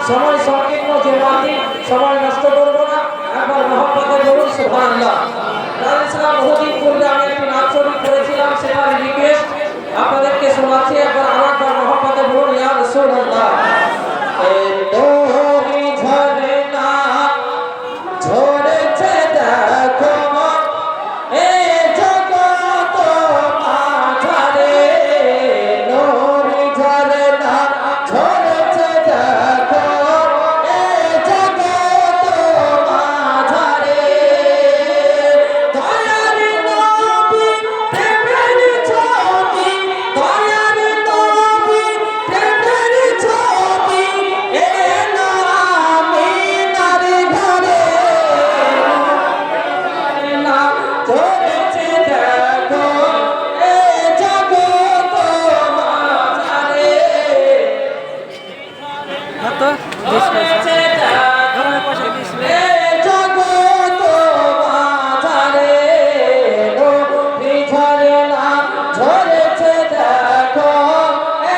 সময় সংকীর্ণ জীবনী সময় নষ্ট করব না। একবার মহব্বতে বলুন সুবহানাল্লাহ। ইসলাম বহুদিন পূর্বে আমি একটি নাচ শরীফ করেছিলাম, সেটার রিকোয়েস্ট আপনাদেরকে শোনাচ্ছি। একবার আমার মহব্বতে বলুন ইয়া রাসূলুল্লাহ। ঝরেছে দেখো এ জগৎ মাঝারে, নূরি ঝরনা ঝরেছে দেখো এ জগৎ মাঝারে। দয়ার নবী প্রেমের ছবি, দয়ার নবী প্রেমের ছবি এলো আমিনার ঘরে। ঝরেছে দেখো এ জগৎ মাঝারে, ঝরেছে দেখো এ জগৎ মাঝারে, নূরি ঝরনা ঝরেছে দেখো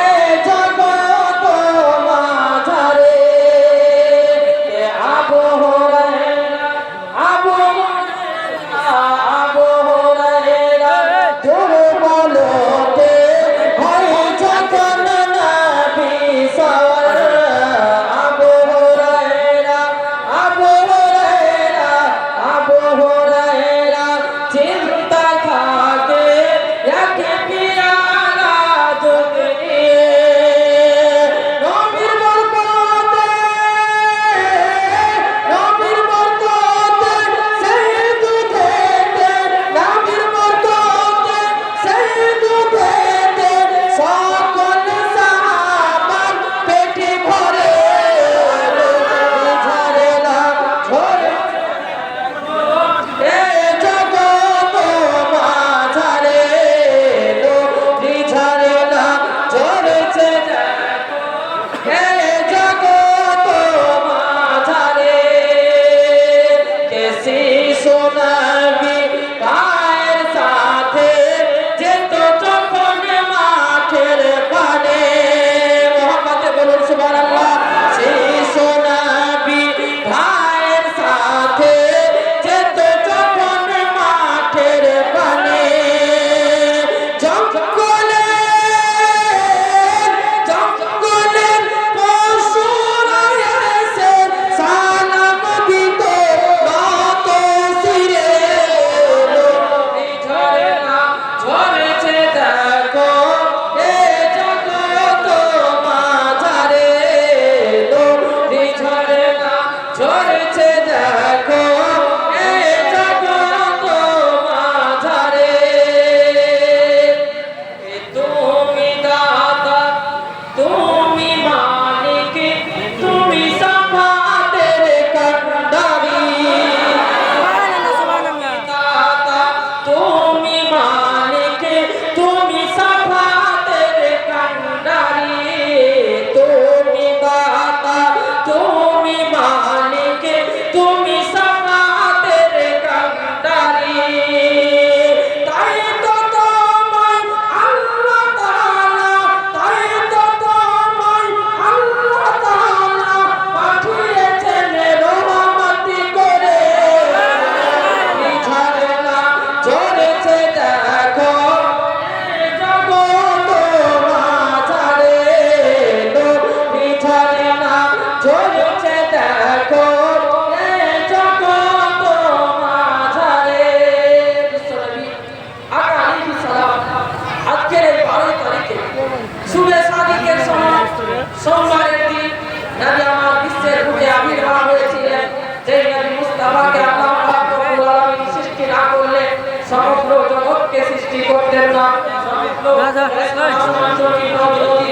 এ জগৎ মাঝারে। আবু হুরায়রা আবু হুরায়রা দুর্বলতে হয় যখন নবী সওয়ার। আবু হুরায়রা চিন্তা থাকে এক পিয়ালা দুধ নিয়ে। নবীর বরকতে সেই দুধেতে, নবীর বরকতে সেই দুধেতে সকল সাহাবার পেটে ভরে। ঝরে না ঝরে এ জগৎ মাঝারে, নূরি ঝরনা ঝরেছে দেখো এ জগৎ মাঝারে। কেসি সোনাবি পায়ের সাথে যেত যখন মাঠের পানে। মোহাম্মদে বলুন সুবহানাল্লাহ। সেই সোনাবি ভাইয়ের সাথে যেত যখন মাঠের পানে। জঙ্গলের পশুরা এসে সালাম দিত নত শিরে। নূরি ঝরনা ঝরেছে দেখো এ জগৎ মাঝারে, নূরি ঝরনা ঝরেছে দেখো এ জগৎ মাঝারে। তুমি দাতা তুমি মালিক তুমি সাফাতের কান্ডারি। দাতা তুমি মালিক তুমি সাফাতের কান্ডারি। তুমি দাতা তুমি মালিক তুমি সাফাতের কান্ডারি। তাই তো তোমায় আল্লাহ তাআলা, তাই তো তোমায় আল্লাহ তাআলা পাঠিয়েছেন রহমত করে। ঝরনা ঝরেছে দেখো এ জগৎ মাঝারে, নূরি ঝরনা ঝরেছে দেখো এ জগৎ মাঝারে। বিশ্বনবী আকা আলাইহিস সালাম আজকের এই 12 তারিখে শুভে সাদিকের সময় সোমবারের দিন নবী আমার বিশ্বের বুকে আবির্ভাব হয়েছিলেন। যে নবী মুস্তাফাকে আল্লাহ পাক রব্বুল আলামিন সৃষ্টি না করলে সমগ্র জগৎকে সৃষ্টি করতেন না। সমগ্র জমিন নদী